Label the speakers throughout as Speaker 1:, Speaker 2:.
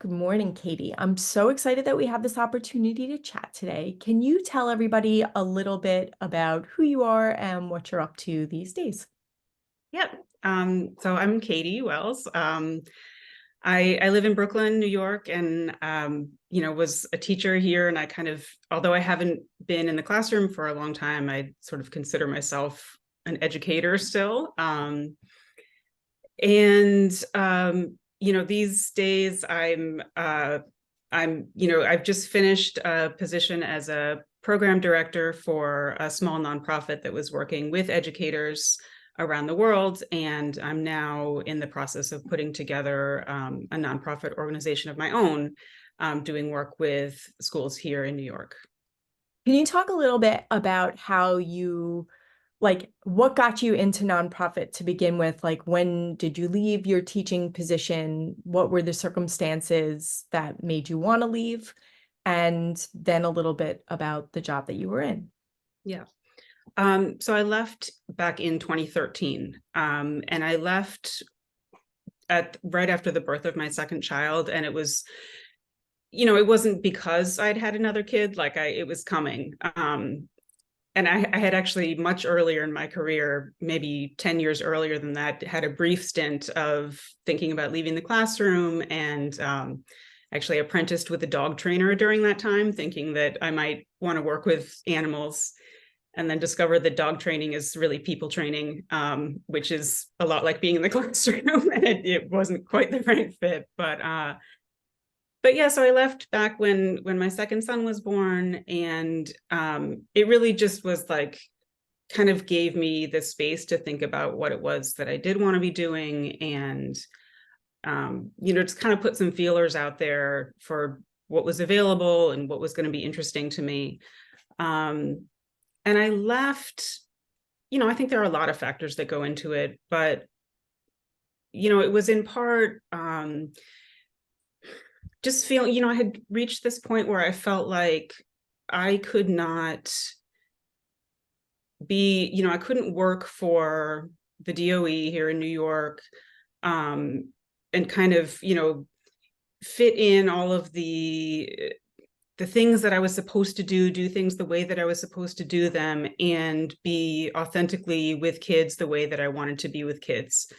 Speaker 1: Good morning, Katie. I'm so excited that we have this opportunity to chat today. Can you tell everybody a little bit about who you are and what you're up to these days?
Speaker 2: Yep. So I'm Katy Wells. I live in Brooklyn, New York, and was a teacher here. And I although I haven't been in the classroom for a long time, I sort of consider myself an educator still. These days I've just finished a position as a program director for a small nonprofit that was working with educators around the world. And I'm now in the process of putting together a nonprofit organization of my own, doing work with schools here in New York.
Speaker 1: Can you talk a little bit about how what got you into nonprofit to begin with? Like, when did you leave your teaching position? What were the circumstances that made you want to leave? And then a little bit about the job that you were in.
Speaker 2: Yeah. So I left back in 2013, and I left at right after the birth of my second child. And it wasn't because I'd had another kid, it was coming. And I had actually much earlier in my career, maybe 10 years earlier than that, had a brief stint of thinking about leaving the classroom and actually apprenticed with a dog trainer during that time, thinking that I might want to work with animals, and then discovered that dog training is really people training, which is a lot like being in the classroom. And it wasn't quite the right fit. But yeah, so I left back when my second son was born, and it really just was like kind of gave me the space to think about what it was that I did want to be doing, and just kind of put some feelers out there for what was available and what was going to be interesting to me. And I left, I think there are a lot of factors that go into it, but it was in part just feeling, I had reached this point where I felt like I could not I couldn't work for the DOE here in New York, and kind of, fit in all of the things that I was supposed to do things the way that I was supposed to do them, and be authentically with kids the way that I wanted to be with kids.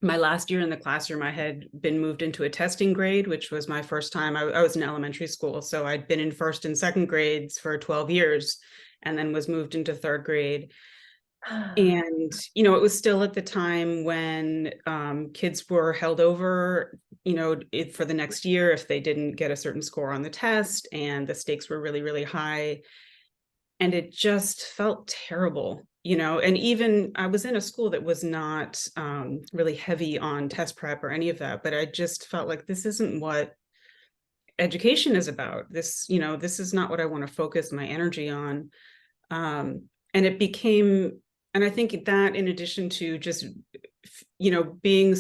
Speaker 2: My last year in the classroom, I had been moved into a testing grade, which was my first time. I was in elementary school, so I'd been in first and second grades for 12 years, and then was moved into third grade. And, it was still at the time when kids were held over, for the next year if they didn't get a certain score on the test, and the stakes were really, really high. And it just felt terrible, and even I was in a school that was not really heavy on test prep or any of that, but I just felt like this isn't what education is about. This is not what I want to focus my energy on. And it became, and I think that in addition to just, being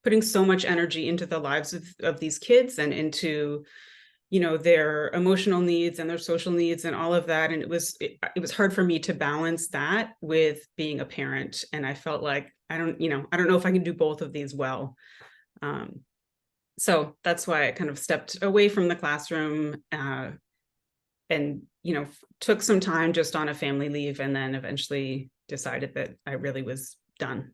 Speaker 2: putting so much energy into the lives of these kids and into their emotional needs and their social needs and all of that, and it was hard for me to balance that with being a parent, and I felt like I don't know if I can do both of these well. So that's why I kind of stepped away from the classroom, and took some time just on a family leave, and then eventually decided that I really was done.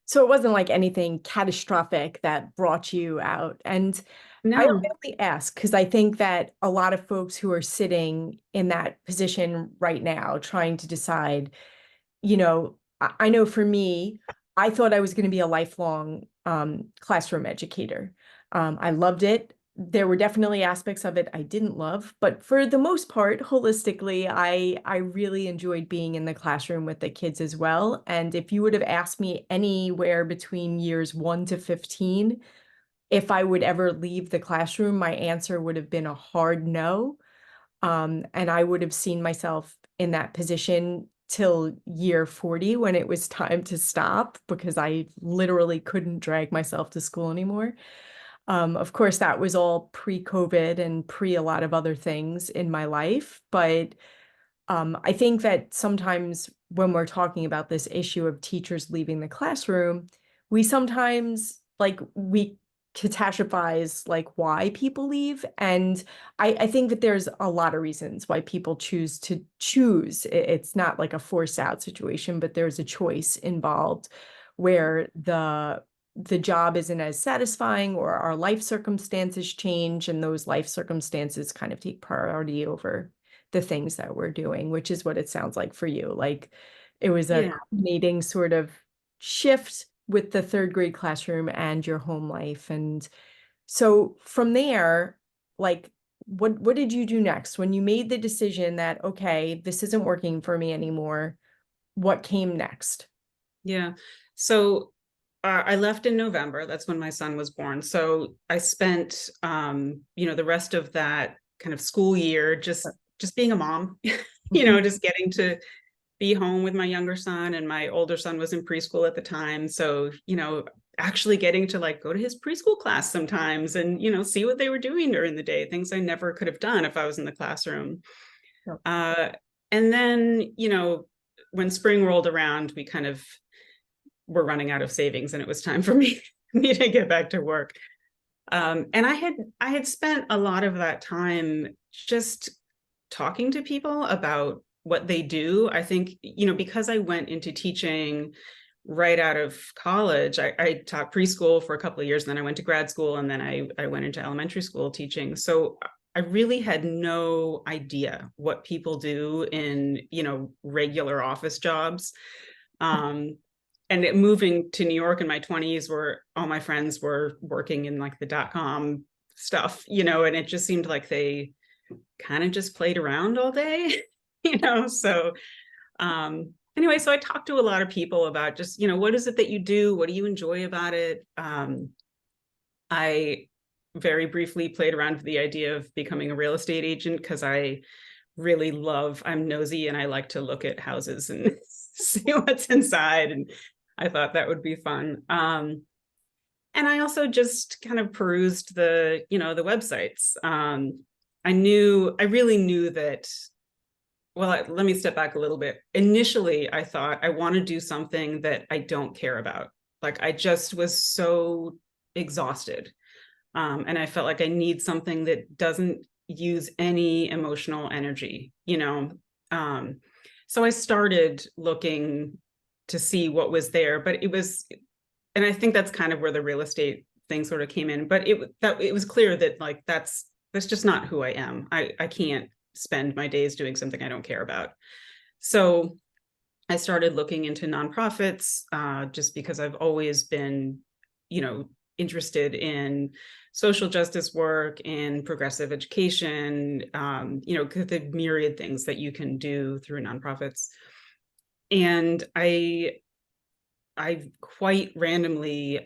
Speaker 1: So it wasn't like anything catastrophic that brought you out. And I
Speaker 2: No.
Speaker 1: only ask because I think that a lot of folks who are sitting in that position right now trying to decide, I know for me, I thought I was going to be a lifelong classroom educator. I loved it. There were definitely aspects of it I didn't love, but for the most part, holistically, I really enjoyed being in the classroom with the kids as well. And if you would have asked me anywhere between years 1 to 15, if I would ever leave the classroom, my answer would have been a hard no. And I would have seen myself in that position till year 40 when it was time to stop because I literally couldn't drag myself to school anymore. Of course, that was all pre-COVID and pre a lot of other things in my life. But I think that sometimes when we're talking about this issue of teachers leaving the classroom, we sometimes like we catastrophize like why people leave. And I think that there's a lot of reasons why people choose to choose. It's not like a forced out situation, but there's a choice involved where the job isn't as satisfying or our life circumstances change and those life circumstances kind of take priority over the things that we're doing, which is what it sounds like for you. Like it was a
Speaker 2: Yeah.
Speaker 1: culminating sort of shift with the third grade classroom and your home life. And so from there, like what did you do next when you made the decision that, okay, this isn't working for me anymore? What came next?
Speaker 2: Yeah. So I left in November. That's when my son was born. So I spent, the rest of that kind of school year just being a mom,
Speaker 1: Mhm.
Speaker 2: just getting to be home with my younger son, and my older son was in preschool at the time. So, actually getting to like go to his preschool class sometimes and, see what they were doing during the day, things I never could have done if I was in the classroom.
Speaker 1: Yep.
Speaker 2: Uh, and then, when spring rolled around, we kind of were running out of savings and it was time for me to get back to work. And I had spent a lot of that time just talking to people about what they do. I think, because I went into teaching right out of college, I taught preschool for a couple of years, and then I went to grad school, and then I went into elementary school teaching. So I really had no idea what people do in, regular office jobs. Um, moving to New York in my 20s, where all my friends were working in like the .com stuff, and it just seemed like they kind of just played around all day, so anyway, so I talked to a lot of people about just, what is it that you do? What do you enjoy about it? I very briefly played around with the idea of becoming a real estate agent because I'm nosy and I like to look at houses and see what's inside. And I thought that would be fun. And I also just kind of perused the websites. I really knew that, well, let me step back a little bit. Initially, I thought I want to do something that I don't care about. Like I just was so exhausted. And I felt like I need something that doesn't use any emotional energy. So I started looking to see what was there, but and I think that's kind of where the real estate thing sort of came in. But it was clear that like that's just not who I am. I can't spend my days doing something I don't care about. So I started looking into nonprofits, just because I've always been, interested in social justice work and progressive education, the myriad things that you can do through nonprofits. And I quite randomly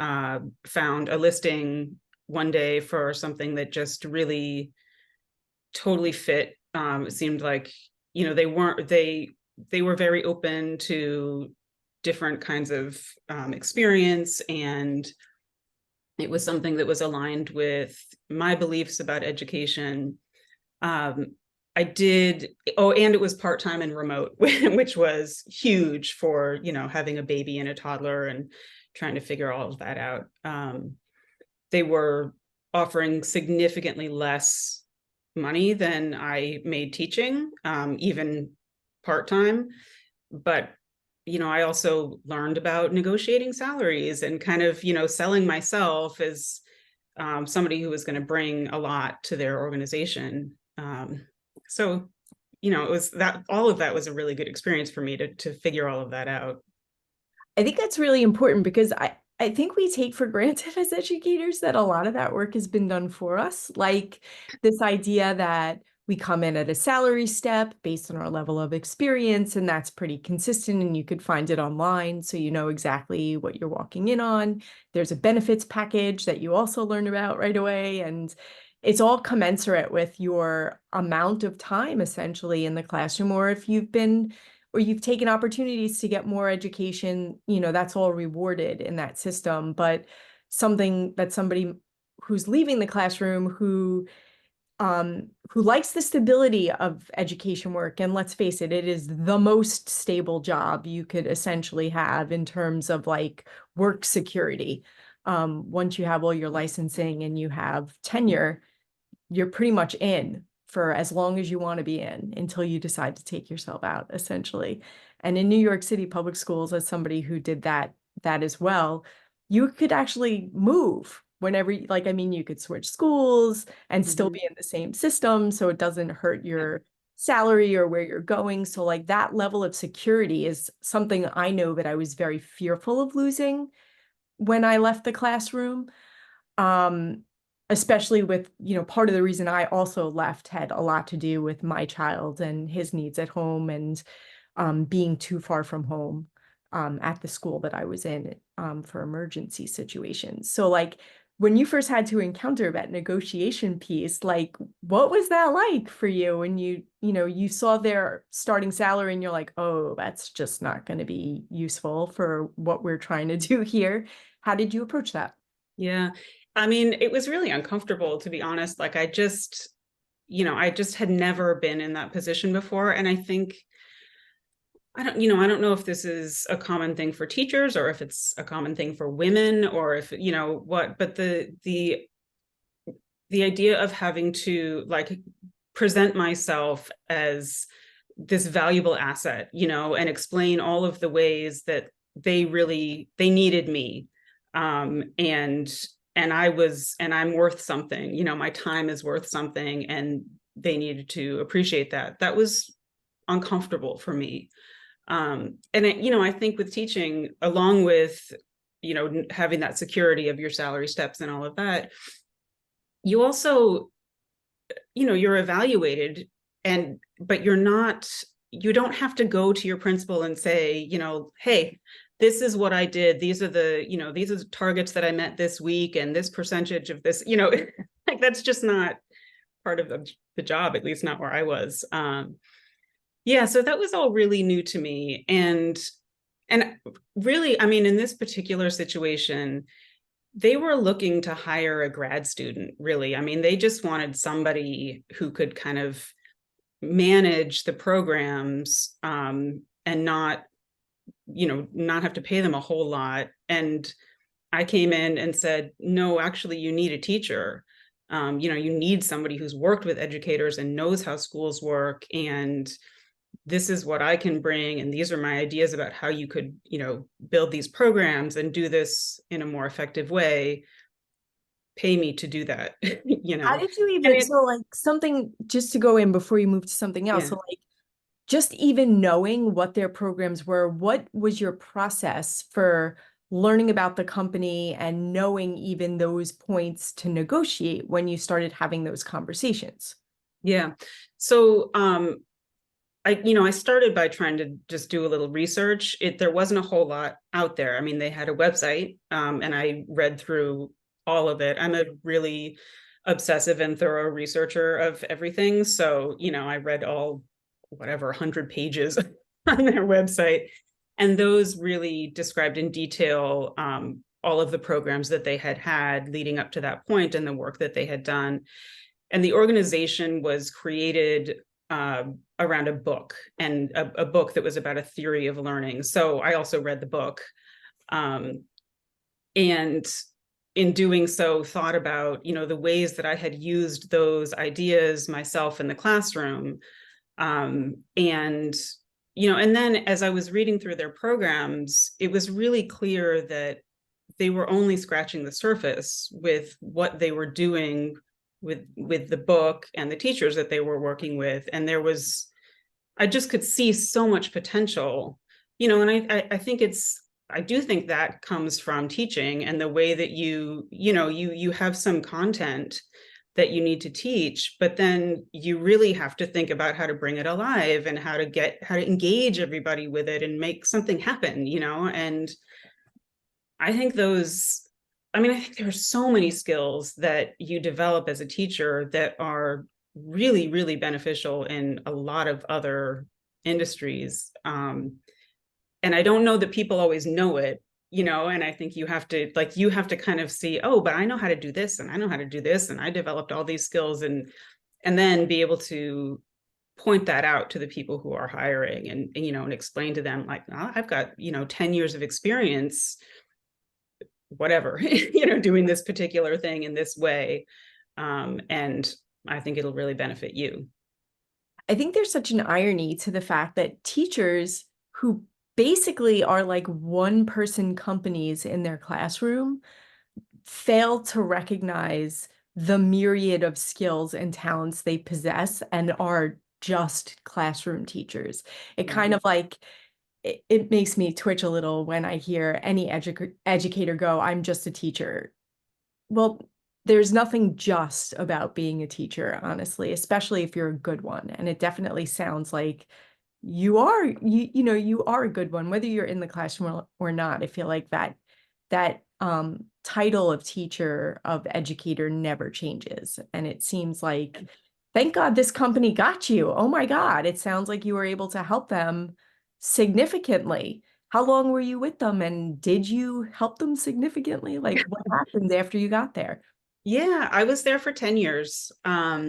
Speaker 2: found a listing one day for something that just really totally fit. It seemed like, they were very open to different kinds of experience, and it was something that was aligned with my beliefs about education. Um, I did, oh, and it was part-time and remote, which was huge for, having a baby and a toddler and trying to figure all of that out. They were offering significantly less money than I made teaching, even part-time. But, I also learned about negotiating salaries and kind of, selling myself as somebody who was going to bring a lot to their organization. So, it was that all of that was a really good experience for me to figure all of that out.
Speaker 1: I think that's really important because I think we take for granted as educators that a lot of that work has been done for us. Like this idea that we come in at a salary step based on our level of experience, and that's pretty consistent, and you could find it online, so you know exactly what you're walking in on. There's a benefits package that you also learn about right away, and it's all commensurate with your amount of time essentially in the classroom, or if you've been or you've taken opportunities to get more education, that's all rewarded in that system. But something that somebody who's leaving the classroom who likes the stability of education work, and let's face it, it is the most stable job you could essentially have in terms of like work security. Once you have all your licensing and you have tenure, you're pretty much in for as long as you want to be in until you decide to take yourself out, essentially. And in New York City public schools, as somebody who did that as well, you could actually move whenever, like, I mean, you could switch schools and still
Speaker 2: Mhm.
Speaker 1: be in the same system, so it doesn't hurt your salary or where you're going. So like that level of security is something I know that I was very fearful of losing when I left the classroom. Um, Especially with, part of the reason I also left had a lot to do with my child and his needs at home, and being too far from home at the school that I was in for emergency situations. So like when you first had to encounter that negotiation piece, like what was that like for you when you saw their starting salary and you're like, oh, that's just not going to be useful for what we're trying to do here. How did you approach that?
Speaker 2: Yeah. I mean, it was really uncomfortable, to be honest. Like I just had never been in that position before. And I think, I don't know if this is a common thing for teachers or if it's a common thing for women or if, what, but the idea of having to like present myself as this valuable asset, and explain all of the ways that they needed me. And I'm worth something, my time is worth something, and they needed to appreciate that. That was uncomfortable for me. I think with teaching, along with, having that security of your salary steps and all of that, you also, you're evaluated, but you don't have to go to your principal and say, hey, this is what I did. These are the targets that I met this week and this percentage of this, like that's just not part of the job, at least not where I was. Yeah, so that was all really new to me. And really, I mean, in this particular situation, they were looking to hire a grad student, really. I mean, they just wanted somebody who could kind of manage the programs, and not have to pay them a whole lot. And I came in and said, no, actually, you need a teacher. You need somebody who's worked with educators and knows how schools work. And this is what I can bring. And these are my ideas about how you could, build these programs and do this in a more effective way. Pay me to do that.
Speaker 1: How did you
Speaker 2: And
Speaker 1: even,
Speaker 2: it,
Speaker 1: so like something just to go in before you move to something else.
Speaker 2: yeah.
Speaker 1: So like just even knowing what their programs were, what was your process for learning about the company and knowing even those points to negotiate when you started having those conversations?
Speaker 2: Yeah. So I started by trying to just do a little research. There wasn't a whole lot out there. I mean, they had a website, and I read through all of it. I'm a really obsessive and thorough researcher of everything. So, I read all, whatever, 100 pages on their website. And those really described in detail, all of the programs that they had leading up to that point and the work that they had done. And the organization was created around a book, and a book that was about a theory of learning. So I also read the book, and in doing so thought about the ways that I had used those ideas myself in the classroom. And then as I was reading through their programs, it was really clear that they were only scratching the surface with what they were doing with the book and the teachers that they were working with. And I just could see so much potential, and I do think that comes from teaching and the way that you have some content that you need to teach, but then you really have to think about how to bring it alive and how to engage everybody with it and make something happen, and I think I think there are so many skills that you develop as a teacher that are really, really beneficial in a lot of other industries. And I don't know that people always know it, and I think you have to kind of see, oh, but I know how to do this and I know how to do this. And I developed all these skills, and then be able to point that out to the people who are hiring, and explain to them like, oh, I've got, 10 years of experience whatever, doing this particular thing in this way. And I think it'll really benefit you.
Speaker 1: I think there's such an irony to the fact that teachers who basically are like one person companies in their classroom fail to recognize the myriad of skills and talents they possess and are just classroom teachers. It kind of like it makes me twitch a little when I hear any educator go, I'm just a teacher. Well, there's nothing just about being a teacher, honestly, especially if you're a good one. And it definitely sounds like you are a good one, whether you're in the classroom or not. I feel like that title of teacher, of educator never changes. And it seems like, thank God this company got you. Oh my God, it sounds like you were able to help them significantly. How long were you with them, and did you help them significantly? Like, what happened after you got there?
Speaker 2: Yeah, I was there for 10 years. Yeah,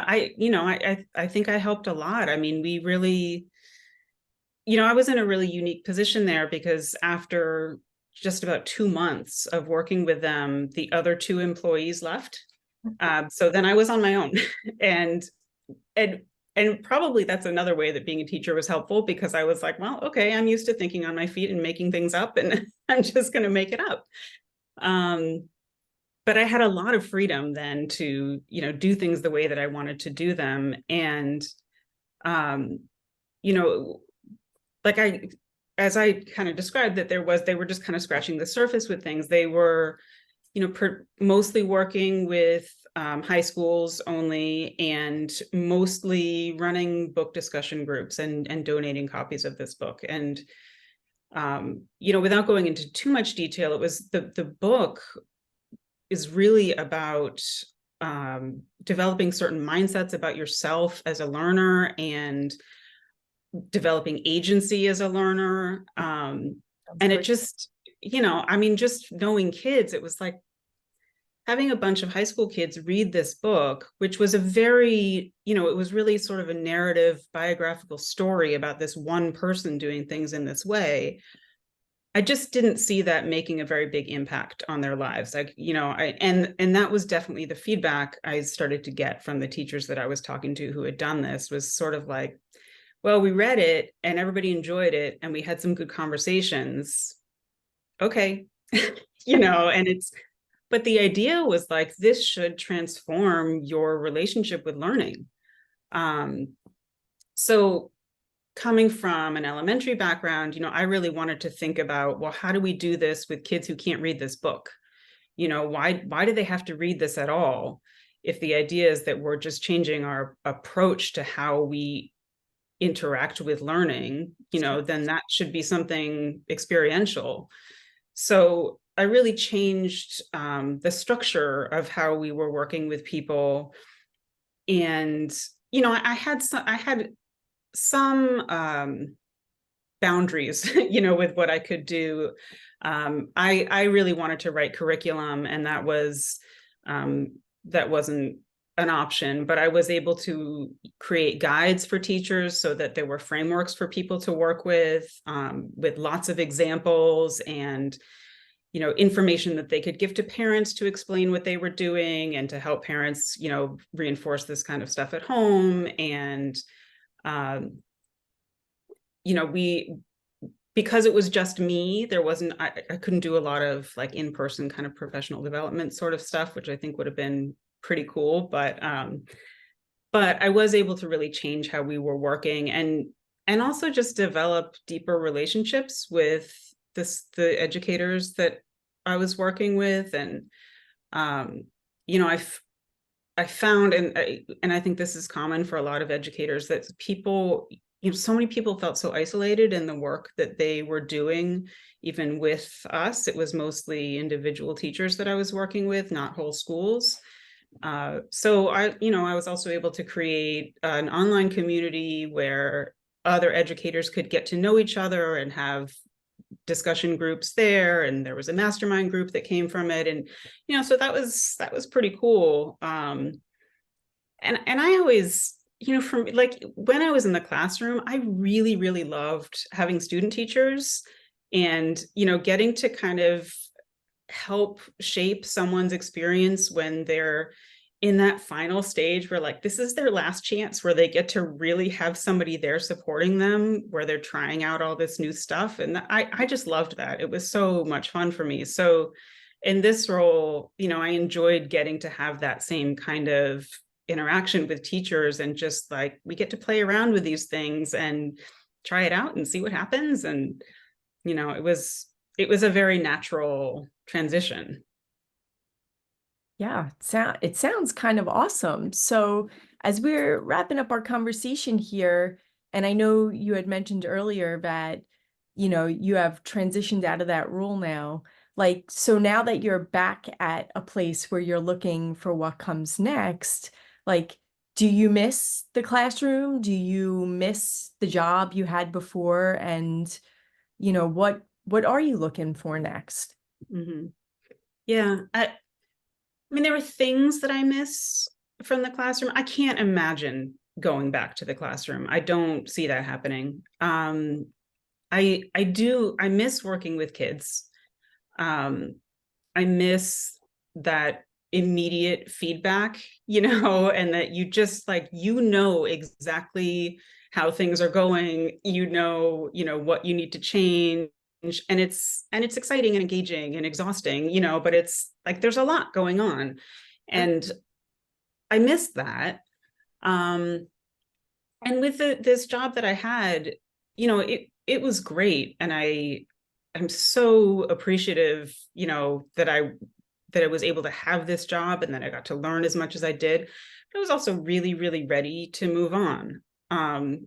Speaker 2: I think I helped a lot. I mean, we really, I was in a really unique position there because after just about 2 months of working with them, the other two employees left. So then I was on my own. and and and probably that's another way that being a teacher was helpful, because I was like, well, okay, I'm used to thinking on my feet and making things up, and I'm just going to make it up. But I had a lot of freedom then to, do things the way that I wanted to do them. And, um, you know, like as I kind of described, that they were just kind of scratching the surface with things. They were, mostly working with high schools only, and mostly running book discussion groups and donating copies of this book. And, without going into too much detail, it was the book is really about developing certain mindsets about yourself as a learner, and developing agency as a learner. And it just, just knowing kids, it was like having a bunch of high school kids read this book, which was a very, it was really sort of a narrative biographical story about this one person doing things in this way. I just didn't see that making a very big impact on their lives. Like, and that was definitely the feedback I started to get from the teachers that I was talking to who had done this, was sort of like, well, we read it and everybody enjoyed it and we had some good conversations. Okay. And but the idea was like, this should transform your relationship with learning. So coming from an elementary background, I really wanted to think about, well, how do we do this with kids who can't read this book? Why do they have to read this at all? If the idea is that we're just changing our approach to how we interact with learning, then that should be something experiential. So I really changed the structure of how we were working with people. And, I had some boundaries, with what I could do. I really wanted to write curriculum, and that wasn't an option, but I was able to create guides for teachers so that there were frameworks for people to work with lots of examples and, information that they could give to parents to explain what they were doing and to help parents, reinforce this kind of stuff at home. And, because it was just me, there wasn't, I couldn't do a lot of like in-person kind of professional development sort of stuff, which I think would have been pretty cool. But I was able to really change how we were working, and also just develop deeper relationships with the educators that I was working with. And, I found, and I think this is common for a lot of educators, that people, so many people felt so isolated in the work that they were doing, even with us. It was mostly individual teachers that I was working with, not whole schools. So I was also able to create an online community where other educators could get to know each other and have discussion groups there. And there was a mastermind group that came from it. And, so that was pretty cool. And I always, from like when I was in the classroom, I really, really loved having student teachers. And, getting to kind of help shape someone's experience when they're in that final stage where like this is their last chance where they get to really have somebody there supporting them, where they're trying out all this new stuff. And I just loved that. It was so much fun for me. So in this role, I enjoyed getting to have that same kind of interaction with teachers, and just like we get to play around with these things and try it out and see what happens. And it was a very natural transition.
Speaker 1: Yeah, it sounds kind of awesome. So, as we're wrapping up our conversation here, and I know you had mentioned earlier that, you have transitioned out of that role now. Like, so now that you're back at a place where you're looking for what comes next, like, do you miss the classroom? Do you miss the job you had before? And, what are you looking for next?
Speaker 2: Mm-hmm. Yeah. I mean, there were things that I miss from the classroom. I can't imagine going back to the classroom. I don't see that happening. I miss working with kids. Um, I miss that immediate feedback, and that you just like, exactly how things are going, what you need to change. And it's exciting and engaging and exhausting, but it's like there's a lot going on. And I missed that. Um, and with this job that I had, it was great. And I'm so appreciative, that I was able to have this job and that I got to learn as much as I did. But I was also really, really ready to move on. I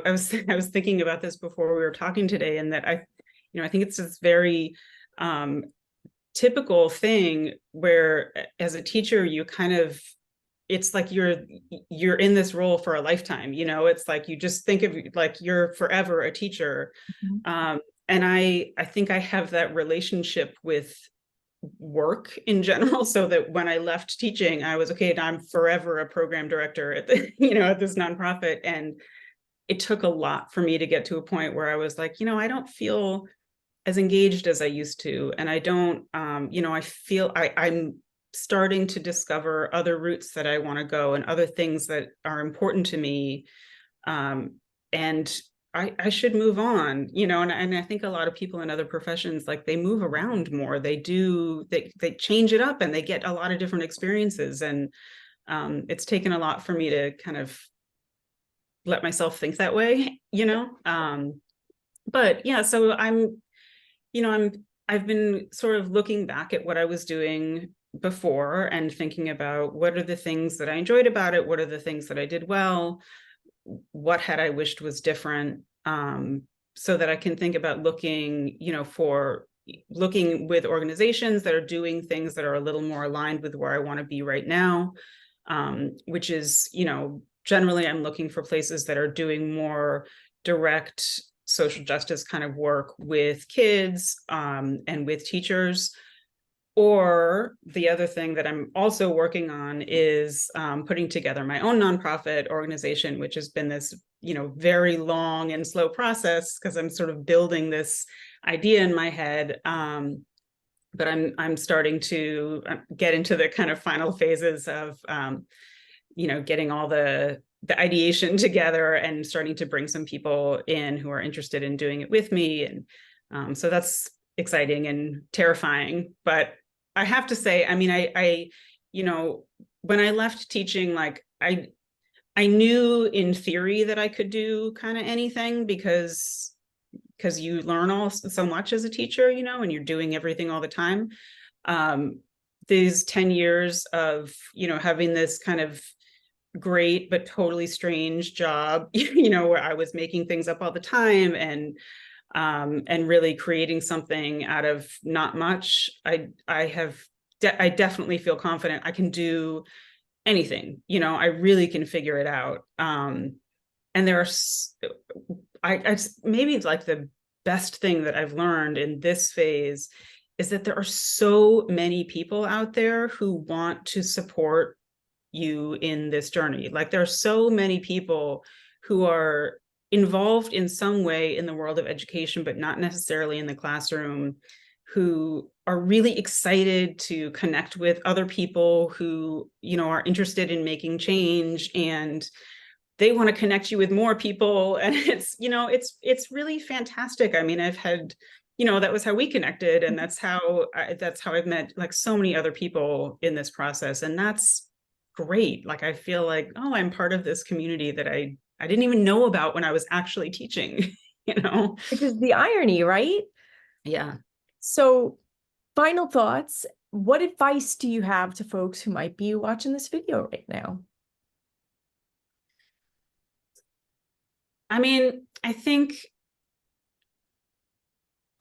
Speaker 2: was thinking about this before we were talking today, and that I think it's this very typical thing where as a teacher, you kind of, it's like you're in this role for a lifetime. It's like you just think of like you're forever a teacher.
Speaker 1: Mhm.
Speaker 2: And I think I have that relationship with work in general, so that when I left teaching, I was okay, I'm forever a program director at the at this nonprofit. And it took a lot for me to get to a point where I was like, I don't feel as engaged as I used to. And I don't, I feel I'm starting to discover other routes that I want to go and other things that are important to me. And I should move on, and I think a lot of people in other professions, like they move around more. They change it up and they get a lot of different experiences. And it's taken a lot for me to kind of let myself think that way. But yeah, so I've been sort of looking back at what I was doing before and thinking about what are the things that I enjoyed about it, what are the things that I did well, what had I wished was different, so that I can think about looking with organizations that are doing things that are a little more aligned with where I want to be right now, which is, generally I'm looking for places that are doing more direct social justice kind of work with kids, and with teachers. Or the other thing that I'm also working on is putting together my own nonprofit organization, which has been this, very long and slow process because I'm sort of building this idea in my head. But I'm starting to get into the kind of final phases of, getting all the ideation together and starting to bring some people in who are interested in doing it with me. And so that's exciting and terrifying. But I have to say, I mean, I when I left teaching, like I knew in theory that I could do kind of anything because you learn so much as a teacher, and you're doing everything all the time. These 10 years of, having this kind of great but totally strange job, where I was making things up all the time and really creating something out of not much. I definitely feel confident I can do anything. I really can figure it out. And there are, maybe it's like the best thing that I've learned in this phase is that there are so many people out there who want to support you in this journey. Like there are so many people who are involved in some way in the world of education, but not necessarily in the classroom, who are really excited to connect with other people who, are interested in making change, and they want to connect you with more people. And it's really fantastic. I mean, I've had, that was how we connected. And that's how I've met like so many other people in this process. And that's great. Like, I feel like, oh, I'm part of this community that I didn't even know about when I was actually teaching, you know?
Speaker 1: Which is the irony, right?
Speaker 2: Yeah.
Speaker 1: So, final thoughts. What advice do you have to folks who might be watching this video right now?
Speaker 2: I mean, I think,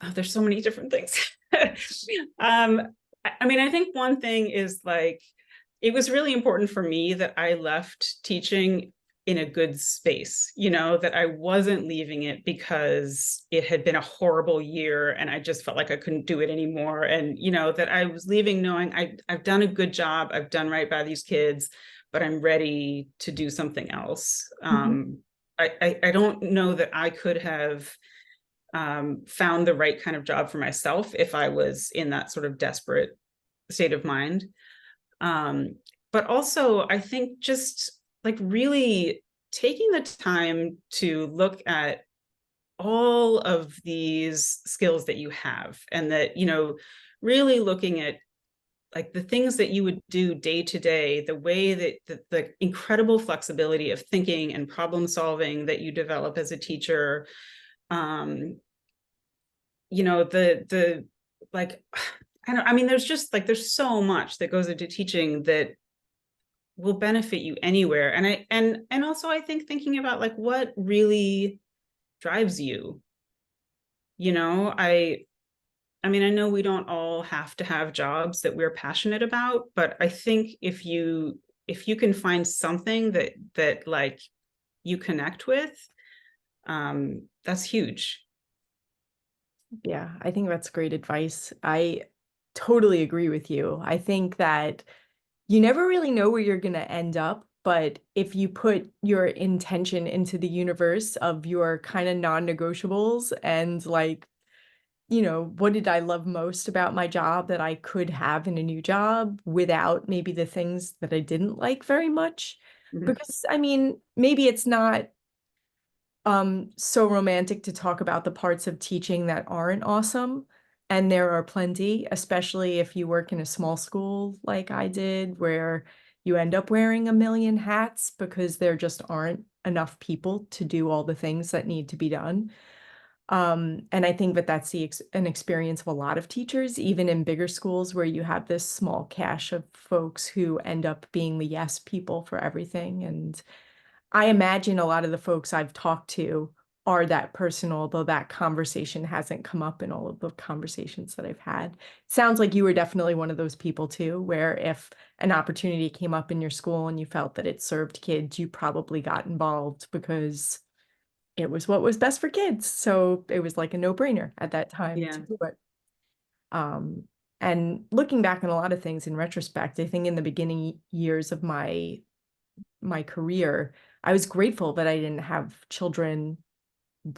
Speaker 2: oh, there's so many different things. I mean, I think one thing is like, it was really important for me that I left teaching in a good space, that I wasn't leaving it because it had been a horrible year and I just felt like I couldn't do it anymore. And, that I was leaving knowing I've done a good job, I've done right by these kids, but I'm ready to do something else. I don't know that I could have found the right kind of job for myself if I was in that sort of desperate state of mind. But also, I think just like really taking the time to look at all of these skills that you have, and that, really looking at like the things that you would do day to day, the way that the incredible flexibility of thinking and problem solving that you develop as a teacher. The like, I mean, there's just like, there's so much that goes into teaching that will benefit you anywhere. And also, I think thinking about like what really drives you. I mean, I know we don't all have to have jobs that we're passionate about, but I think if you can find something that like you connect with, that's huge.
Speaker 1: Yeah, I think that's great advice. I totally agree with you. I think that you never really know where you're going to end up, but if you put your intention into the universe of your kind of non-negotiables and like, what did I love most about my job that I could have in a new job without maybe the things that I didn't like very much?
Speaker 2: Mhm.
Speaker 1: Because I mean, maybe it's not so romantic to talk about the parts of teaching that aren't awesome. And there are plenty, especially if you work in a small school like I did, where you end up wearing a million hats because there just aren't enough people to do all the things that need to be done. And I think that that's an experience of a lot of teachers, even in bigger schools where you have this small cache of folks who end up being the yes people for everything. And I imagine a lot of the folks I've talked to are that person, although that conversation hasn't come up in all of the conversations that I've had. Sounds like you were definitely one of those people too, where if an opportunity came up in your school and you felt that it served kids, you probably got involved because it was what was best for kids. So it was like a no-brainer at that time to
Speaker 2: Yeah.
Speaker 1: do it. Um, and looking back on a lot of things in retrospect, I think in the beginning years of my career, I was grateful that I didn't have children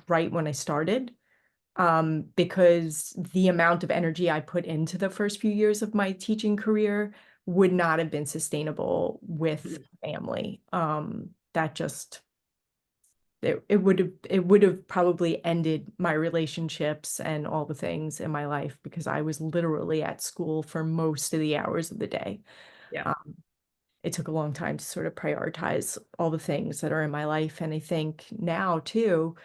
Speaker 1: right when I started, because the amount of energy I put into the first few years of my teaching career would not have been sustainable with family. That just it would have probably ended my relationships and all the things in my life because I was literally at school for most of the hours of the day.
Speaker 2: Yeah.
Speaker 1: Um, it took a long time to sort of prioritize all the things that are in my life. And I think now too,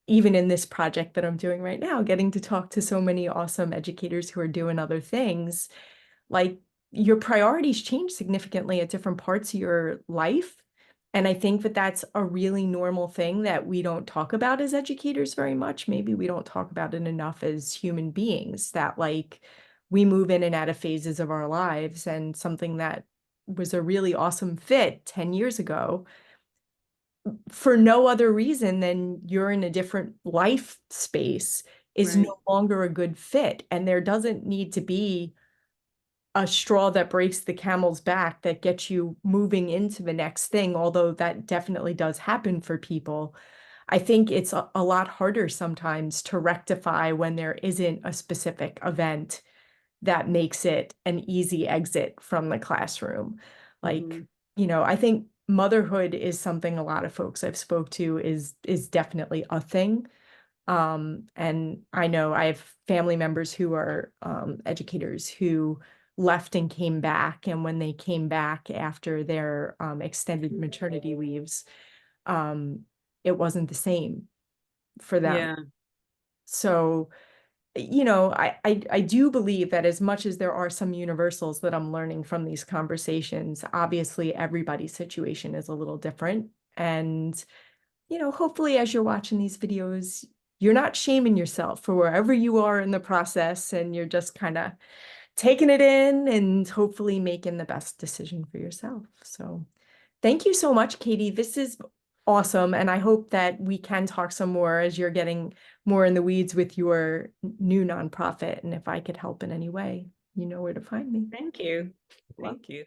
Speaker 1: even in this project that I'm doing right now, getting to talk to so many awesome educators who are doing other things, like your priorities change significantly at different parts of your life. And I think that that's a really normal thing that we don't talk about as educators very much. Maybe we don't talk about it enough as human beings, that like we move in and out of phases of our lives, and something that was a really awesome fit 10 years ago for no other reason than you're in a different life space is
Speaker 2: Right.
Speaker 1: no longer a good fit. And there doesn't need to be a straw that breaks the camel's back that gets you moving into the next thing, although that definitely does happen for people. I think it's a lot harder sometimes to rectify when there isn't a specific event that makes it an easy exit from the classroom. Like,
Speaker 2: Mhm.
Speaker 1: I think motherhood is something a lot of folks I've spoke to is definitely a thing. And I know I have family members who are educators who left and came back, and when they came back after their extended maternity leaves, um, it wasn't the same for them.
Speaker 2: Yeah.
Speaker 1: So, I do believe that as much as there are some universals that I'm learning from these conversations, obviously everybody's situation is a little different. And, hopefully as you're watching these videos, you're not shaming yourself for wherever you are in the process, and you're just kind of taking it in and hopefully making the best decision for yourself. So thank you so much, Katie. This is awesome. And I hope that we can talk some more as you're getting more in the weeds with your new nonprofit. And if I could help in any way, you know where to find me.
Speaker 2: Thank you.
Speaker 1: Well,
Speaker 2: Thank you.